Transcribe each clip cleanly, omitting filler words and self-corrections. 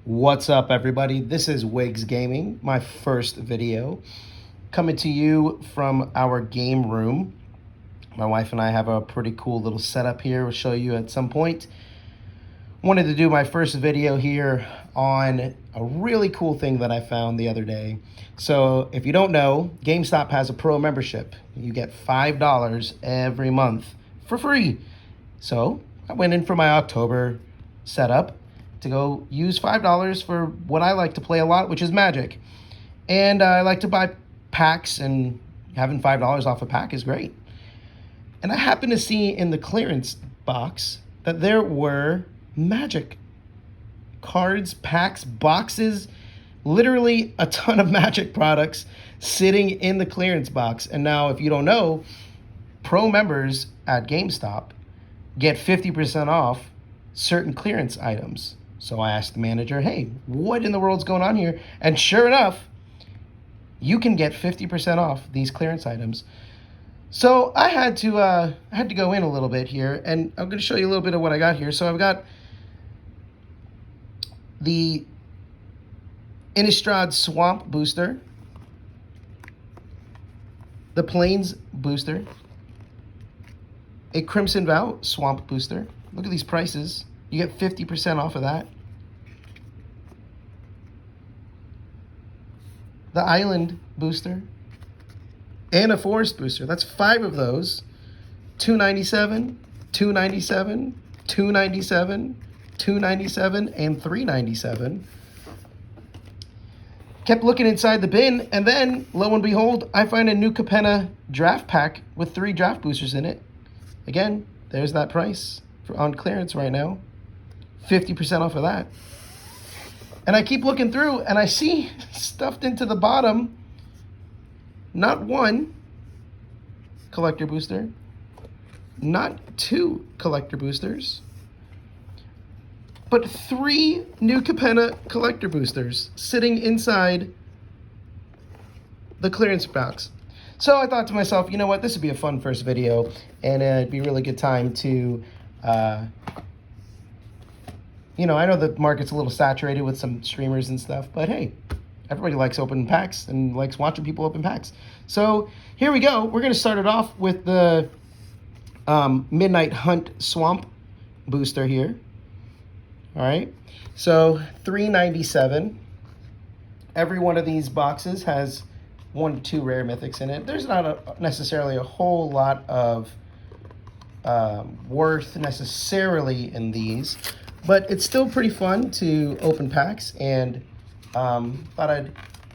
What's up, everybody? This is WiggsGaming, my first video, coming to you from our game room. My wife and I have a pretty cool little setup here. We'll show you at some point. Wanted to do my first video here on a really cool thing that I found the other day. So if you don't know, GameStop has a pro membership. You get $5 every month for free. So I went in for my October setup to go use $5 for what I like to play a lot, which is Magic. And I like to buy packs, and having $5 off a pack is great. And I happened to see in the clearance box that there were Magic cards, packs, boxes, literally a ton of Magic products sitting in the clearance box. And now, if you don't know, pro members at GameStop get 50% off certain clearance items. So I asked the manager, hey, what in the world's going on here? And sure enough, you can get 50% off these clearance items. So I had to go in a little bit here, and I'm going to show you a little bit of what I got here. So I've got the Innistrad Swamp Booster, the Plains Booster, a Crimson Vow Swamp Booster. Look at these prices. You get 50% off of that. The Island Booster and a Forest Booster. That's 5 of those. $297, $297, $297, $297, and $397. Kept looking inside the bin, and then, lo and behold, I find a new Capenna draft pack with 3 draft boosters in it. Again, there's that price on clearance right now. 50% off of that. And I keep looking through, and I see stuffed into the bottom, not 1 collector booster, not 2 collector boosters, but 3 new Capenna collector boosters sitting inside the clearance box. So I thought to myself, you know what, this would be a fun first video, and it'd be a really good time to I know the market's a little saturated with some streamers and stuff, but hey, everybody likes opening packs and likes watching people open packs. So here we go. We're going to start it off with the Midnight Hunt Swamp Booster here. All right, so $397. Every one of these boxes has 1 to 2 rare mythics in it. There's not necessarily a whole lot of worth necessarily in these, but it's still pretty fun to open packs, and thought I'd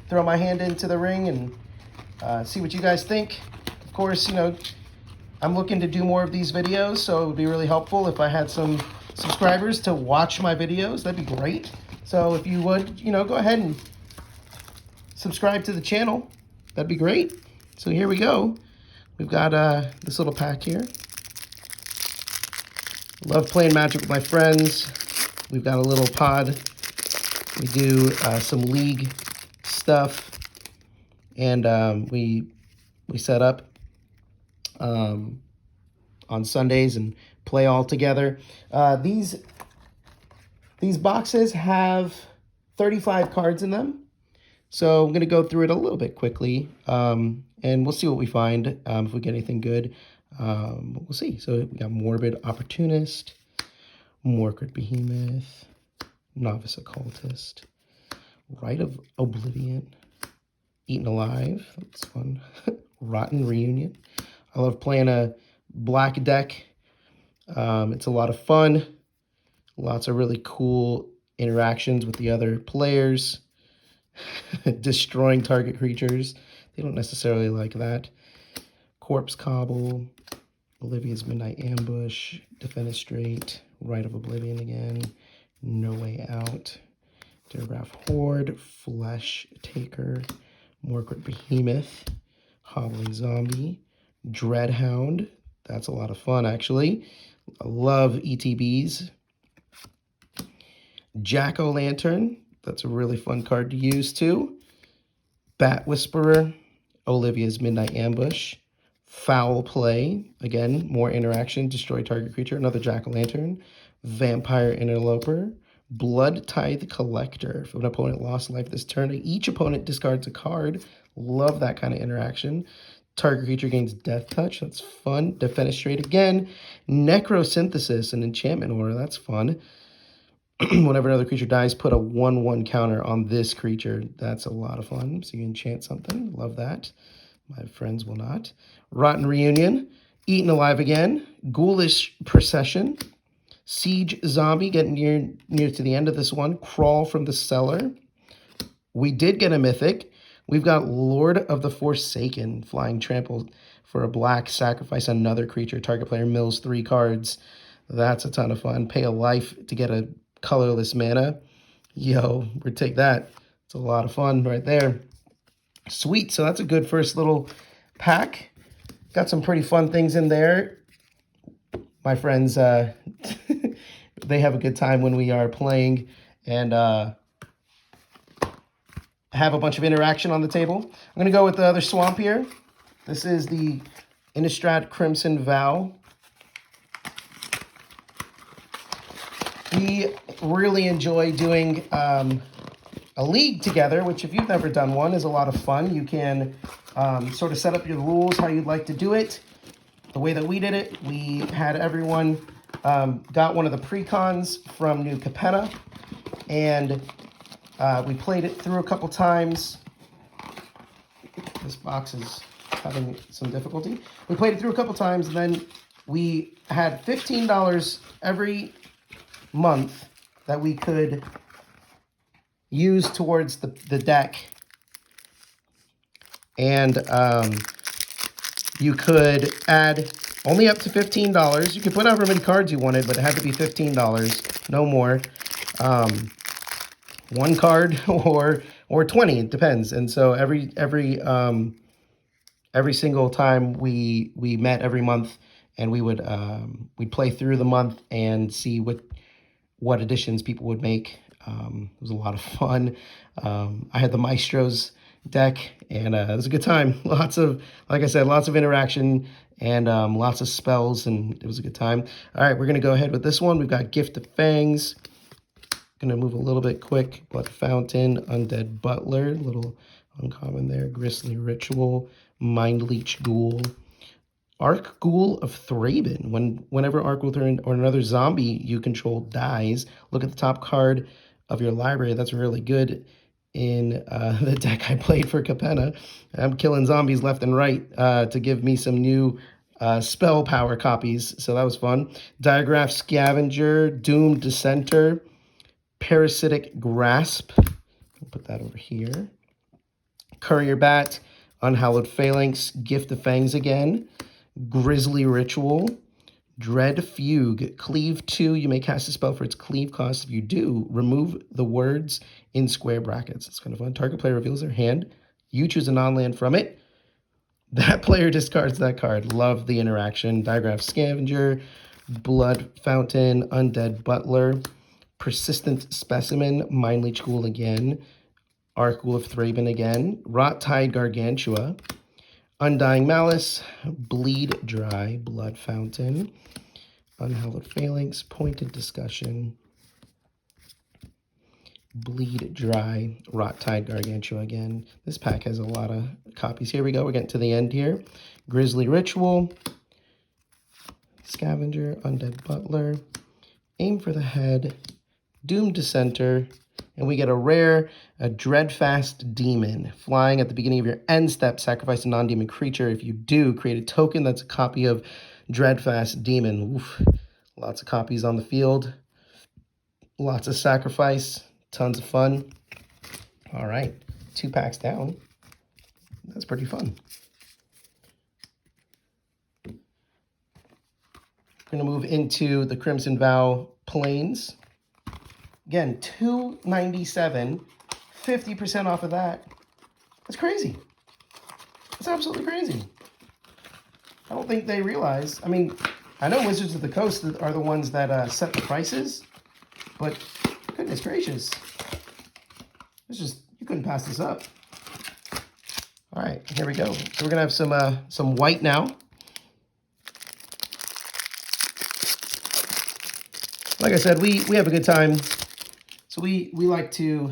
throw my hand into the ring and see what you guys think. Of course, I'm looking to do more of these videos, so it would be really helpful if I had some subscribers to watch my videos. That'd be great. So if you would, go ahead and subscribe to the channel. That'd be great. So here we go. We've got this little pack here. Love playing Magic with my friends. We've got a little pod. We do some league stuff, and we set up on Sundays and play all together. These boxes have 35 cards in them, so I'm going to go through it a little bit quickly, and we'll see what we find. If we get anything good, we'll see. So we got Morbid Opportunist, Morkard Behemoth, Novice Occultist, Rite of Oblivion, Eaten Alive, that's fun, Rotten Reunion. I love playing a black deck. It's a lot of fun. Lots of really cool interactions with the other players. Destroying target creatures. They don't necessarily like that. Corpse Cobble, Olivia's Midnight Ambush, Defenestrate, Rite of Oblivion again, No Way Out, Durograph Horde, Flesh Taker, Morkard Behemoth, Hobbling Zombie, Dreadhound. That's a lot of fun, actually. I love ETBs. Jack-O-Lantern. That's a really fun card to use, too. Bat Whisperer, Olivia's Midnight Ambush, Foul Play, again, more interaction, destroy target creature, another Jack-O-Lantern, Vampire Interloper, Blood Tithe Collector. If an opponent lost life this turn, each opponent discards a card. Love that kind of interaction. Target creature gains Death Touch. That's fun. Defenestrate again. Necrosynthesis, an enchantment order. That's fun. Whenever another creature dies, put a 1/1 counter on this creature. That's a lot of fun. So you enchant something. Love that. My friends will not. Rotten Reunion. Eaten Alive again. Ghoulish Procession. Siege Zombie, getting near to the end of this one. Crawl from the Cellar. We did get a mythic. We've got Lord of the Forsaken, Flying Trample for a black. Sacrifice another creature. Target player mills 3 cards. That's a ton of fun. Pay a life to get a colorless mana. Yo, we'd take that. It's a lot of fun right there. Sweet, so that's a good first little pack. Got some pretty fun things in there. My friends, they have a good time when we are playing and have a bunch of interaction on the table. I'm going to go with the other swamp here. This is the Innistrad Crimson Vow. We really enjoy doing a league together, which if you've never done one is a lot of fun. You can sort of set up your rules how you'd like to do it. The way that we did it, we had everyone got one of the precons from New Capenna, and we played it through a couple times. This box is having some difficulty. We played it through a couple times, and then we had $15 every month that we could use towards the deck. And you could add only up to $15. You could put however many cards you wanted, but it had to be $15, no more. 1 card or 20, it depends. And so every single time we met every month, and we would we'd play through the month and see what additions people would make. It was a lot of fun. I had the Maestro's deck, and it was a good time. Lots of, like I said, lots of interaction and lots of spells, and it was a good time. All right, we're going to go ahead with this one. We've got Gift of Fangs. Going to move a little bit quick. Blood Fountain, Undead Butler, little uncommon there. Grisly Ritual, Mind Leech Ghoul. Arc Ghoul of Thraben. Whenever Arc Ghoul or another zombie you control dies, look at the top card of your library. That's really good in the deck I played for Capenna. I'm killing zombies left and right to give me some new spell power copies, so that was fun. Diagraph Scavenger, Doomed Dissenter, Parasitic Grasp. I'll put that over here. Courier Bat, Unhallowed Phalanx, Gift of Fangs again. Grisly Ritual, Dread Fugue. Cleave 2, you may cast a spell for its cleave cost. If you do, remove the words in square brackets. It's kind of fun. Target player reveals their hand. You choose a non-land from it. That player discards that card. Love the interaction. Diagraph Scavenger, Blood Fountain, Undead Butler, Persistent Specimen, Mind Leech Ghoul again, Arc Ghoul of Thraben again, Rot Tide Gargantua, Undying Malice, Bleed Dry, Blood Fountain, Unhallowed Phalanx, Pointed Discussion, Bleed Dry, Rot Tide Gargantua again. This pack has a lot of copies. Here we go. We're getting to the end here. Grisly Ritual, Scavenger, Undead Butler, Aim for the Head, Doomed Dissenter, and we get a rare, a Dreadfast Demon. Flying at the beginning of your end step, sacrifice a non-demon creature. If you do, create a token that's a copy of Dreadfast Demon. Oof. Lots of copies on the field. Lots of sacrifice. Tons of fun. All right, 2 packs down. That's pretty fun. We're going to move into the Crimson Vow Plains. Again, $297, 50% off of that. That's crazy. That's absolutely crazy. I don't think they realize. I mean, I know Wizards of the Coast are the ones that set the prices, but goodness gracious. It's just, you couldn't pass this up. All right, here we go. So we're going to have some white now. Like I said, we have a good time So we like to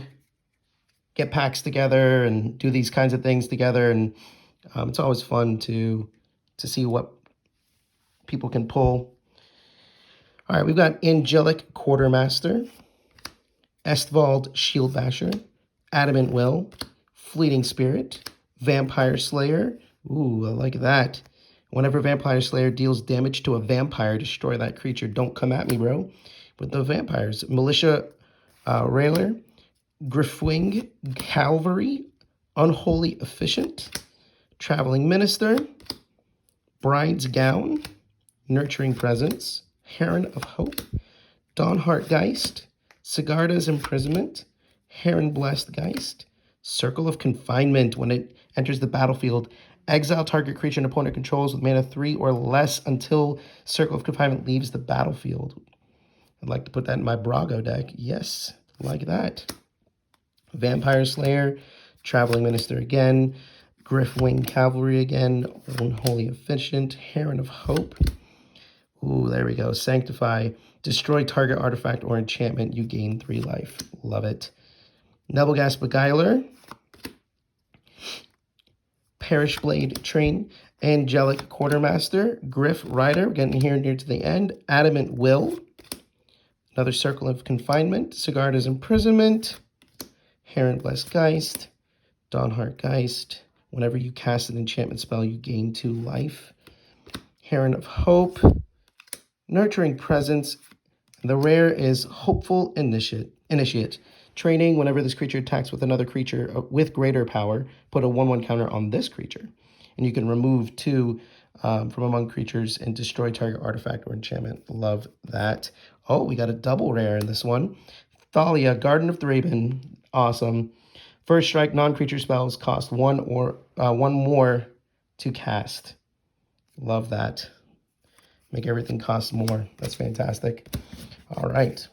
get packs together and do these kinds of things together, and it's always fun to see what people can pull. All right, we've got Angelic Quartermaster, Estvald Shieldbasher, Adamant Will, Fleeting Spirit, Vampire Slayer. Ooh, I like that. Whenever Vampire Slayer deals damage to a vampire, destroy that creature. Don't come at me, bro, with the vampires. Militia Railer, Griffwing Cavalry, Unholy Efficient, Traveling Minister, Bride's Gown, Nurturing Presence, Heron of Hope, Dawnheart Geist, Sigarda's Imprisonment, Heron Blessed Geist, Circle of Confinement. When it enters the battlefield, exile target creature an opponent controls with mana 3 or less until Circle of Confinement leaves the battlefield. I'd like to put that in my Brago deck. Yes, like that. Vampire Slayer, Traveling Minister again, Griffwing Cavalry again, Unholy Efficient, Heron of Hope. Ooh, there we go. Sanctify. Destroy target artifact or enchantment. You gain 3 life. Love it. Nebelgast Beguiler. Perish Blade Train. Angelic Quartermaster. Griff Rider. We're getting here near to the end. Adamant Will. Another Circle of Confinement. Sigarda's Imprisonment. Heron Blessed Geist. Dawnheart Geist. Whenever you cast an enchantment spell, you gain 2 life. Heron of Hope. Nurturing Presence. The rare is Hopeful Initiate. Training, whenever this creature attacks with another creature with greater power, put a 1/1 counter on this creature. And you can remove 2 from among creatures and destroy target artifact or enchantment. Love that. Oh, we got a double rare in this one. Thalia, Garden of Thraben. Awesome. First strike, non-creature spells cost 1 more to cast. Love that. Make everything cost more. That's fantastic. All right.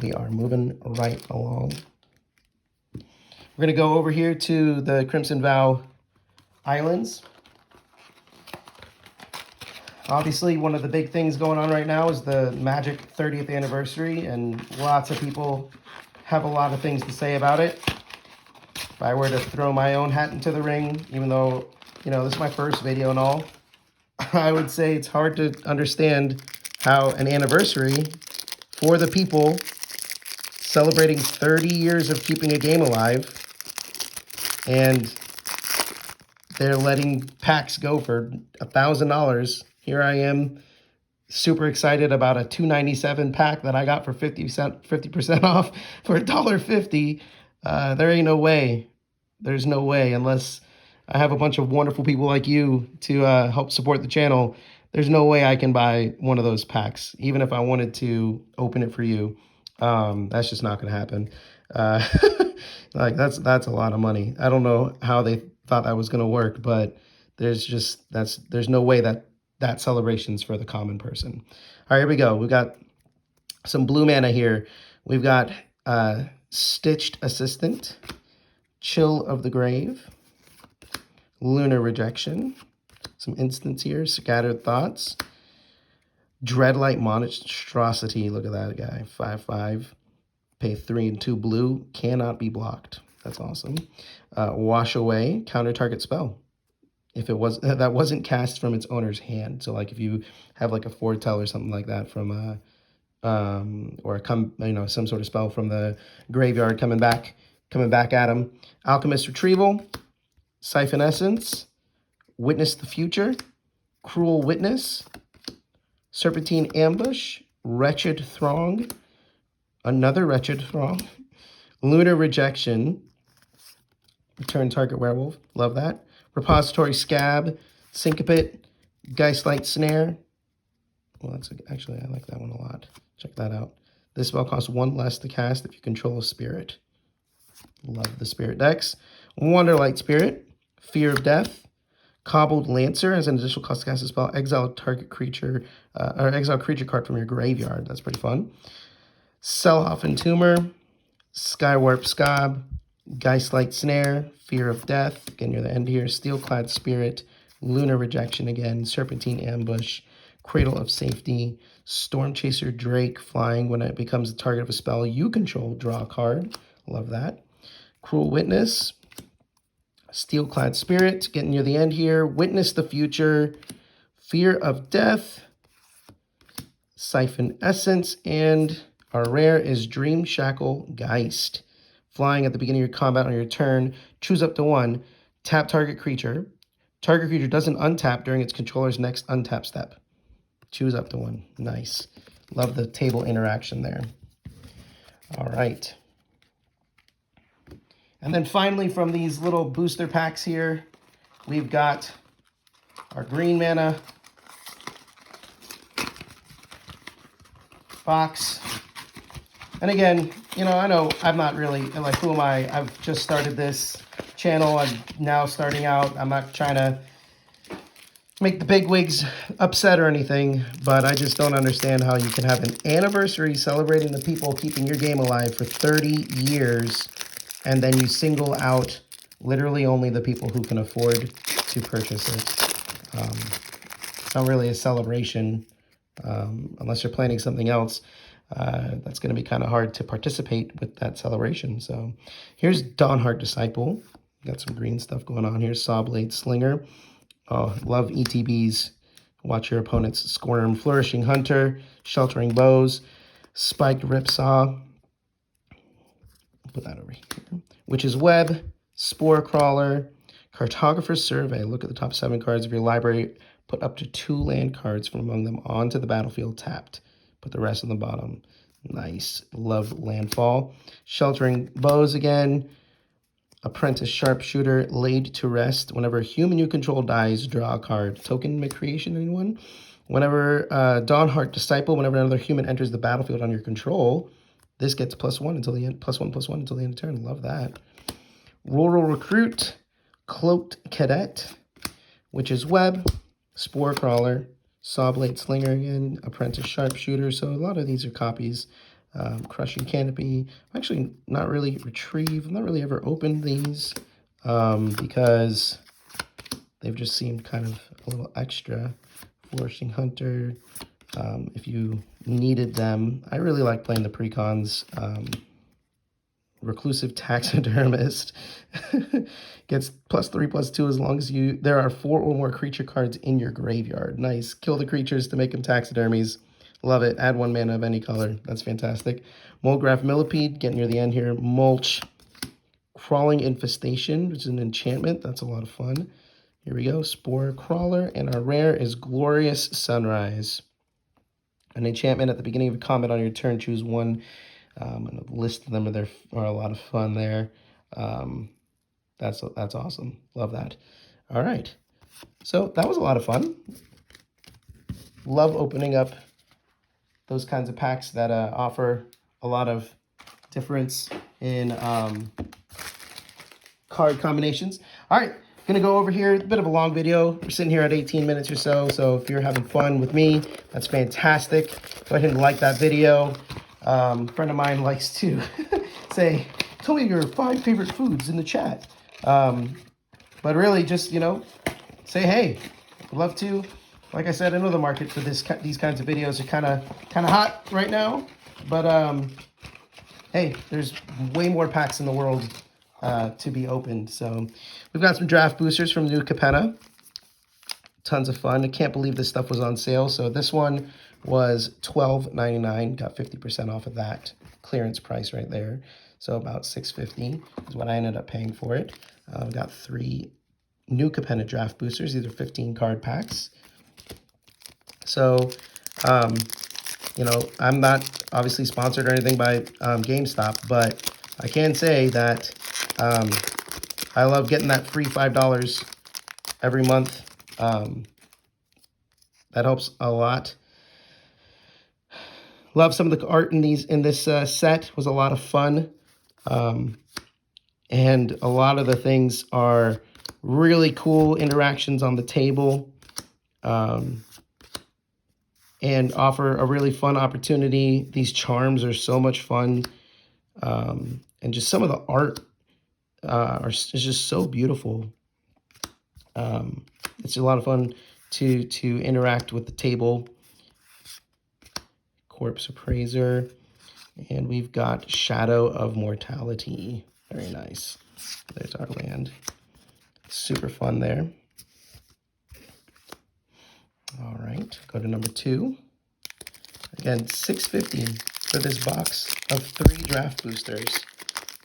We are moving right along. We're going to go over here to the Crimson Vow Islands. Obviously, one of the big things going on right now is the Magic 30th anniversary, and lots of people have a lot of things to say about it. If I were to throw my own hat into the ring, even though, you know, this is my first video and all, I would say it's hard to understand how an anniversary for the people celebrating 30 years of keeping a game alive, and they're letting packs go for $1,000. Here I am, super excited about a $297 pack that I got for 50% off for $1.50. There ain't no way. There's no way, unless I have a bunch of wonderful people like you to help support the channel. There's no way I can buy one of those packs, even if I wanted to open it for you. That's just not going to happen. Like that's a lot of money. I don't know how they thought that was going to work, but there's no way that celebration's for the common person. All right, here we go. We've got some blue mana here. We've got Stitched Assistant, Chill of the Grave, Lunar Rejection, some instants here, Scattered Thoughts, Dreadlight Monstrosity. Look at that guy, 5/5, pay 3 and 2 blue, cannot be blocked. That's awesome. Wash Away, counter target spell. If it was that wasn't cast from its owner's hand. So like if you have like a foretell or something like that from or some sort of spell from the graveyard coming back at him. Alchemist Retrieval, Siphon Essence, Witness the Future, Cruel Witness, Serpentine Ambush, Wretched Throng, another Wretched Throng, Lunar Rejection, Return Target Werewolf, love that. Repository Scab, Syncopate, Geistlight Snare. Well, actually, I like that one a lot. Check that out. This spell costs 1 less to cast if you control a spirit. Love the spirit decks. Wonderlight Spirit, Fear of Death, Cobbled Lancer as an additional cost to cast a spell. Exile target creature, or exile creature card from your graveyard. That's pretty fun. Selhoff Entomber, Skywarp Scab, Geistlight Snare, Fear of Death, again near the end here, Steelclad Spirit, Lunar Rejection again, Serpentine Ambush, Cradle of Safety, Storm Chaser Drake, flying when it becomes the target of a spell you control, draw a card. Love that. Cruel Witness, Steel-Clad Spirit, getting near the end here. Witness the Future, Fear of Death, Siphon Essence, and our rare is Dream Shackle Geist. Flying at the beginning of your combat on your turn, choose up to 1, tap target creature. Target creature doesn't untap during its controller's next untap step. Choose up to 1. Nice. Love the table interaction there. All right. And then finally, from these little booster packs here, we've got our green mana box. And again, you know, I know I'm not really, like, who am I? I've just started this channel. I'm now starting out. I'm not trying to make the big wigs upset or anything, but I just don't understand how you can have an anniversary celebrating the people keeping your game alive for 30 years, and then you single out literally only the people who can afford to purchase it. It's not really a celebration unless you're planning something else. That's going to be kind of hard to participate with that celebration. So here's Dawnheart Disciple. Got some green stuff going on here. Sawblade Slinger. Oh, love ETBs. Watch your opponents squirm. Flourishing Hunter. Sheltering Bows. Spiked Ripsaw. Put that over here. Witch's Web. Spore Crawler. Cartographer's Survey. Look at the top 7 cards of your library. Put up to 2 land cards from among them onto the battlefield tapped. Put the rest on the bottom. Nice. Love Landfall. Sheltering Bows again. Apprentice Sharpshooter. Laid to Rest. Whenever a human you control dies, draw a card. Token creation, anyone? Whenever Dawnheart Disciple, whenever another human enters the battlefield on your control, this gets +1 until the end, +1/+1 until the end of turn. Love that. Rural Recruit. Cloaked Cadet. Witch's Web. Spore Crawler. Sawblade Slinger again. Apprentice Sharpshooter. So a lot of these are copies. Crushing Canopy. Actually, not really retrieve. I've not really ever opened these because they've just seemed kind of a little extra. Flourishing Hunter. If you needed them. I really like playing the precons. Reclusive Taxidermist. Gets +3/+2 as long as there are 4 or more creature cards in your graveyard. Nice. Kill the creatures to make them taxidermies. Love it. Add 1 mana of any color. That's fantastic. Molgraph Millipede, getting near the end here. Mulch. Crawling Infestation, which is an enchantment. That's a lot of fun. Here we go. Spore Crawler. And our rare is Glorious Sunrise. An enchantment at the beginning of a combat on your turn. Choose 1. And a list of them are a lot of fun there. That's awesome. Love that. All right. So that was a lot of fun. Love opening up those kinds of packs that offer a lot of difference in card combinations. All right, gonna go over here. A bit of a long video. We're sitting here at 18 minutes or so. So if you're having fun with me, that's fantastic. Go ahead and like that video. A friend of mine likes to say, tell me your 5 favorite foods in the chat. But really just, you know, say, hey, I'd love to. Like I said, I know the market for these kinds of videos are kind of hot right now. But, hey, there's way more packs in the world to be opened. So we've got some draft boosters from New Capenna. Tons of fun. I can't believe this stuff was on sale. So this one was $12.99. Got 50% off of that clearance price right there. So about $6.50 is what I ended up paying for it. Got 3 New Capenna draft boosters. These are 15 card packs. So, you know, I'm not obviously sponsored or anything by GameStop, but I can say that I love getting that free $5 every month. That helps a lot. Love some of the art in this set. Was a lot of fun. And a lot of the things are really cool interactions on the table. And offer a really fun opportunity. These charms are so much fun. And just some of the art is just so beautiful. It's a lot of fun to interact with the table Corpse Appraiser, and we've got Shadow of Mortality. Very nice. There's our land. Super fun there. All right, go to number 2. Again, $6.50 for this box of 3 draft boosters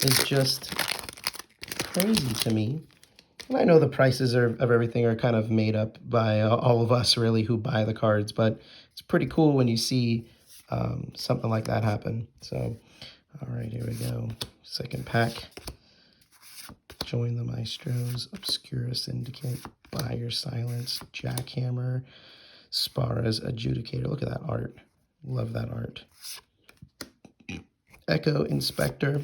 is just crazy to me. And I know the prices of everything are kind of made up by all of us, really, who buy the cards, but it's pretty cool when you see something like that happen. So, all right, here we go. Second pack. Join the Maestros, Obscura Syndicate, Buyer Silence, Jackhammer, Spara's Adjudicator. Look at that art. Love that art. Echo Inspector,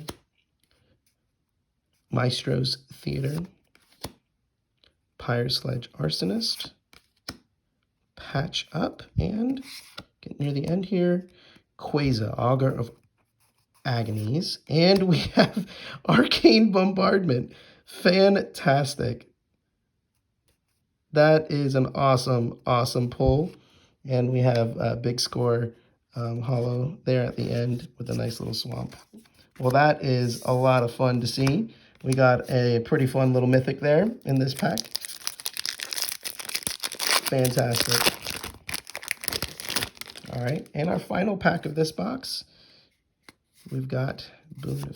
Maestro's Theater, Pyre Sledge Arsonist, Patch Up, and get near the end here, Quasar, Augur of Agonies, and we have Arcane Bombardment. Fantastic. That is an awesome, awesome pull. And we have a big score hollow there at the end with a nice little swamp. Well, that is a lot of fun to see. We got a pretty fun little mythic there in this pack. Fantastic. All right, and our final pack of this box, we've got Boon of